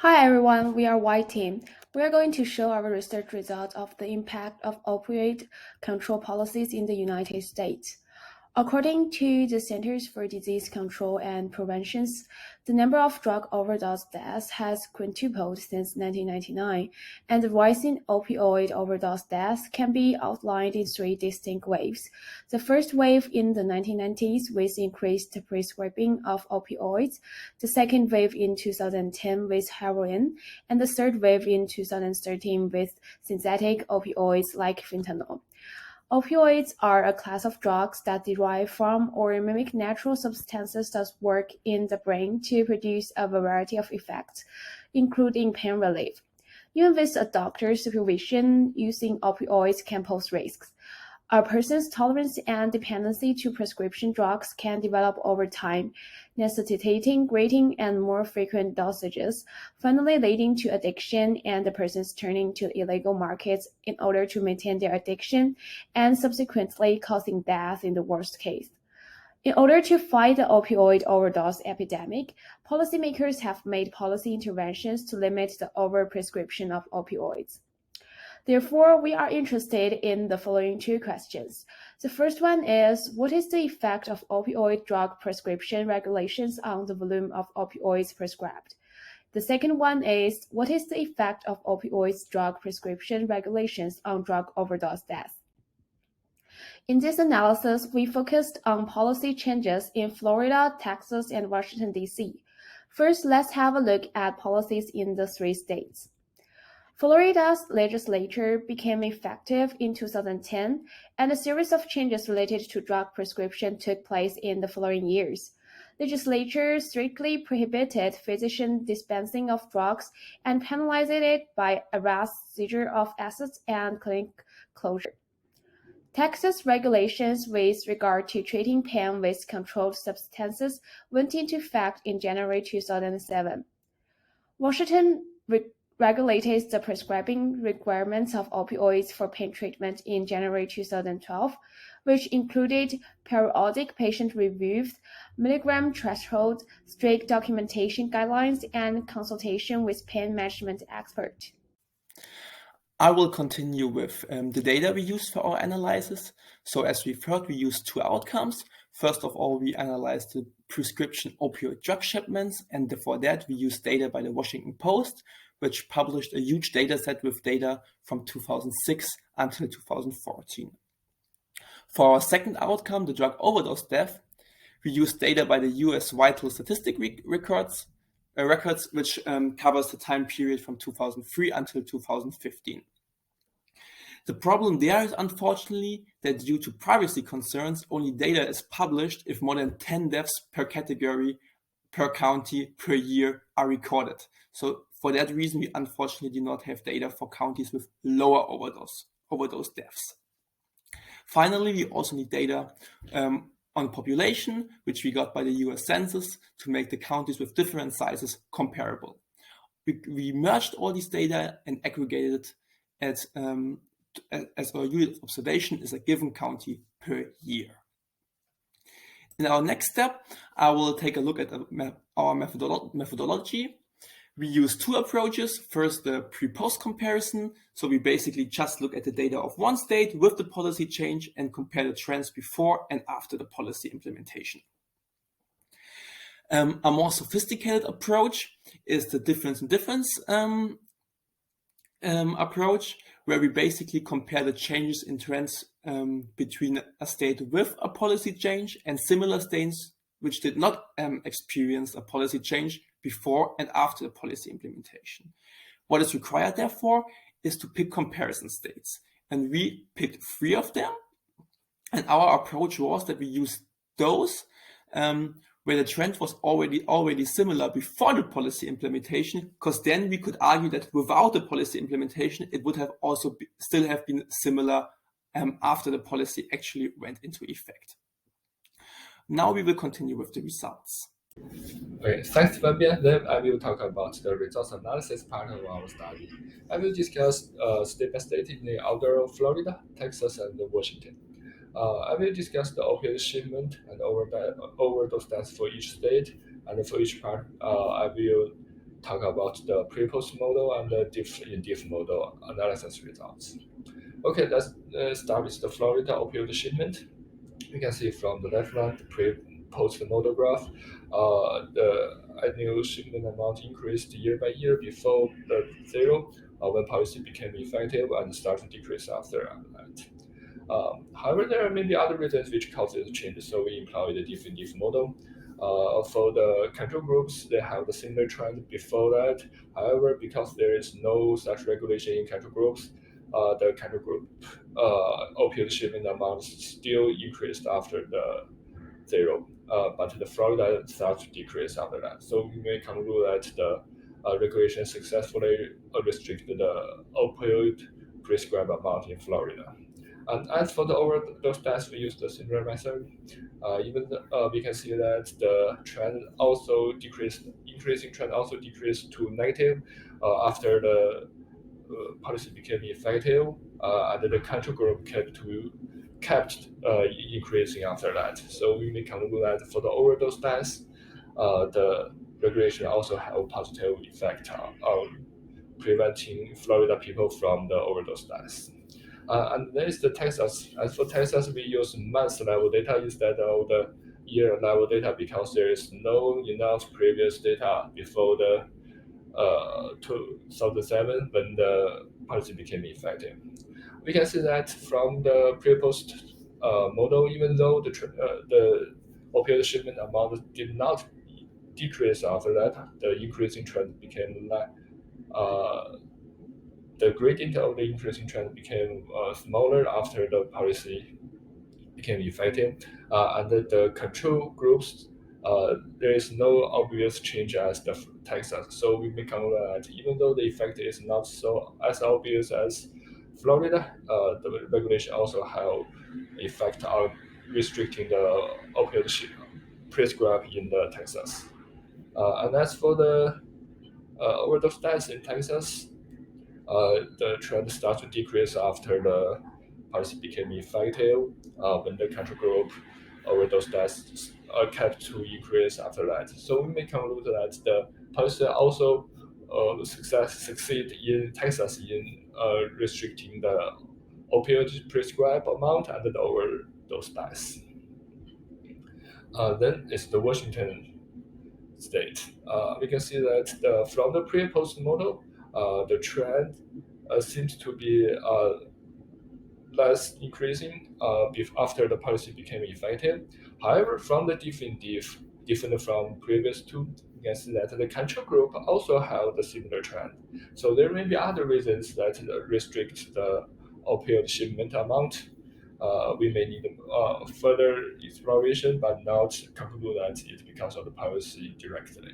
Hi everyone, we are White Team. We are going to show our research results of the impact of opioid control policies in the United States. According to the Centers for Disease Control and Prevention, the number of drug overdose deaths has quintupled since 1999, and the rise in opioid overdose deaths can be outlined in three distinct waves. The first wave in the 1990s with increased prescribing of opioids, the second wave in 2010 with heroin, and the third wave in 2013 with synthetic opioids like fentanyl. Opioids are a class of drugs that derive from or mimic natural substances that work in the brain to produce a variety of effects, including pain relief. Even with a doctor's supervision, using opioids can pose risks. A person's tolerance and dependency to prescription drugs can develop over time, necessitating greater and more frequent dosages, finally leading to addiction and the person's turning to illegal markets in order to maintain their addiction, and subsequently causing death in the worst case. In order to fight the opioid overdose epidemic, policymakers have made policy interventions to limit the overprescription of opioids. Therefore, we are interested in the following two questions. The first one is, what is the effect of opioid drug prescription regulations on the volume of opioids prescribed? The second one is, what is the effect of opioids drug prescription regulations on drug overdose deaths? In this analysis, we focused on policy changes in Florida, Texas, and Washington, D.C. First, let's have a look at policies in the three states. Florida's legislature became effective in 2010, and a series of changes related to drug prescription took place in the following years. Legislature strictly prohibited physician dispensing of drugs and penalized it by arrest, seizure of assets, and clinic closure. Texas regulations with regard to treating pain with controlled substances went into effect in January 2007. Washington regulated the prescribing requirements of opioids for pain treatment in January 2012, which included periodic patient reviews, milligram threshold, strict documentation guidelines, and consultation with pain management experts. I will continue with the data we used for our analysis. So as we've heard, we used two outcomes. First of all, we analyzed the prescription opioid drug shipments, and for that we used data by the Washington Post, which published a huge data set with data from 2006 until 2014. For our second outcome, the drug overdose death, we used data by the US Vital Statistic records, which covers the time period from 2003 until 2015. The problem there is unfortunately that due to privacy concerns, only data is published if more than 10 deaths per category, per county, per year are recorded. So for that reason, we unfortunately do not have data for counties with lower overdose deaths. Finally, we also need data on population, which we got by the US Census to make the counties with different sizes comparable. We merged all these data and aggregated it as our unit of observation is a given county per year. In our next step, I will take a look at our methodology. We use two approaches. First, the pre-post comparison. So we basically just look at the data of one state with the policy change and compare the trends before and after the policy implementation. A more sophisticated approach is the difference in difference approach, where we basically compare the changes in trends between a state with a policy change and similar states which did not experience a policy change before and after the policy implementation. What is required, therefore, is to pick comparison states. And we picked 3 of them. And our approach was that we used those where the trend was already similar before the policy implementation, because then we could argue that without the policy implementation, it would have also still have been similar after the policy actually went into effect. Now we will continue with the results. Okay, thanks, Fabian. Then I will talk about the results analysis part of our study. I will discuss state by state in the order of Florida, Texas, and Washington. I will discuss the opioid shipment and overdose deaths for each state, and for each part, I will talk about the pre-post model and the diff model analysis results. Okay, let's start with the Florida opioid shipment. You can see from the left line, the pre-post model graph, the annual shipment amount increased year by year before the zero when policy became effective and started to decrease after that. However, there may be other reasons which cause this change, so we employ the diff model. For the control groups, they have the similar trend before that. However, because there is no such regulation in control groups, the control group opioid shipment amount still increased after the zero, but the Florida starts to decrease after that. So we may conclude that the regulation successfully restricted the opioid prescribed amount in Florida. And as for the overdose deaths, we use the similar method. We can see that the trend also decreased, increasing trend also decreased to negative after the policy became effective, and the control group kept increasing after that. So we may conclude that for the overdose deaths, the regulation also have a positive effect on preventing Florida people from the overdose deaths. And there is the Texas. As for Texas, we use month level data instead of the year level data because there is no enough previous data before the 2007 when the policy became effective. We can see that from the pre-post model, even though the opioid shipment amount did not decrease after that, the increasing trend became the gradient of the increasing trend became smaller after the policy became effective, and the control groups, there is no obvious change as the Texas. So we may conclude that even though the effect is not so as obvious as Florida, the regulation also have effect on restricting the opioid prescribed in the Texas. And as for the overdose deaths in Texas, the trend starts to decrease after the policy became effective, when the control group overdose deaths kept to increase after that. So we may conclude that the policy also succeed in Texas in restricting the opioid prescribed amount and the overdose deaths. Then it's the Washington state. We can see that from the pre-post model, the trend seems to be less increasing after the policy became effective. However, from the different from previous two, you can see that the control group also have the similar trend. So there may be other reasons that restrict the opioid shipment amount. We may need further exploration, but not conclude that it's because of the policy directly.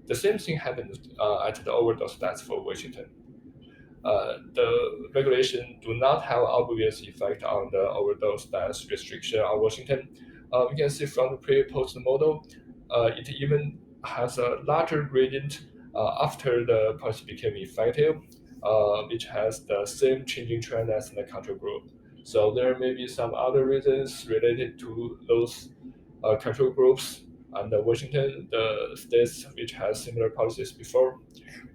The same thing happened at the overdose deaths for Washington. The regulation do not have obvious effect on the overdose deaths restriction on Washington. We can see from the pre-post model, it even has a larger gradient after the policy became effective, which has the same changing trend as the control group. So there may be some other reasons related to those control groups and Washington, the states which has similar policies before.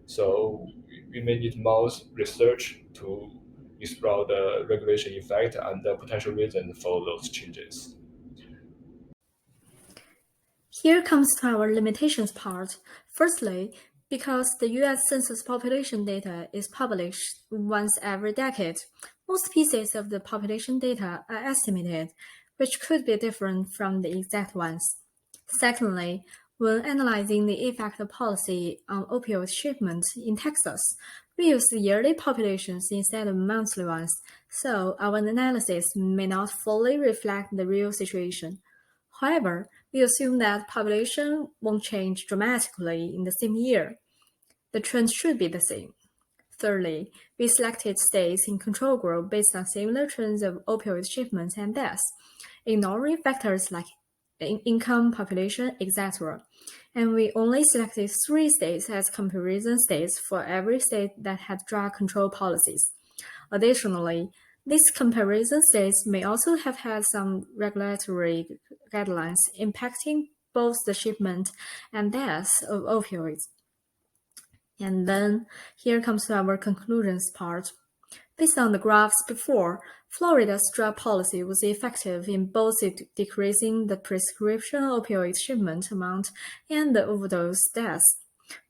So we may need more research to explore the regulation effect and the potential reason for those changes. Here comes to our limitations part. Firstly, because the US Census population data is published once every decade, most pieces of the population data are estimated, which could be different from the exact ones. Secondly, when analyzing the effect of policy on opioid shipment in Texas, we use yearly populations instead of monthly ones, so our analysis may not fully reflect the real situation. However, we assume that population won't change dramatically in the same year. The trend should be the same. Thirdly, we selected states in control group based on similar trends of opioid shipments and deaths, ignoring factors like income, population, etc. And we only selected 3 states as comparison states for every state that had drug control policies. Additionally, these comparison states may also have had some regulatory guidelines impacting both the shipment and deaths of opioids. And then here comes our conclusions part. Based on the graphs before, Florida's drug policy was effective in both decreasing the prescription opioid shipment amount and the overdose deaths.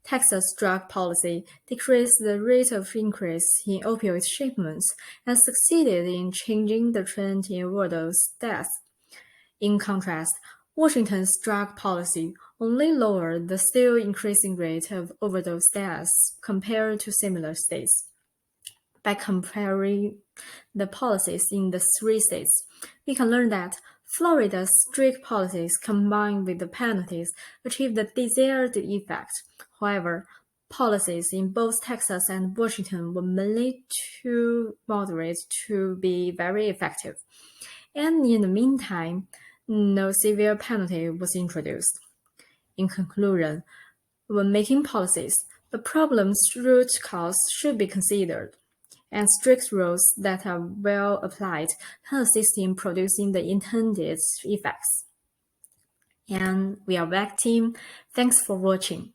Texas' drug policy decreased the rate of increase in opioid shipments and succeeded in changing the trend in overdose deaths. In contrast, Washington's drug policy only lowered the still increasing rate of overdose deaths compared to similar states. By comparing the policies in the three states, we can learn that Florida's strict policies combined with the penalties achieved the desired effect. However, policies in both Texas and Washington were mainly too moderate to be very effective. And in the meantime, no severe penalty was introduced. In conclusion, when making policies, the problem's root cause should be considered, and strict rules that are well applied can assist in producing the intended effects. And we are back, team. Thanks for watching.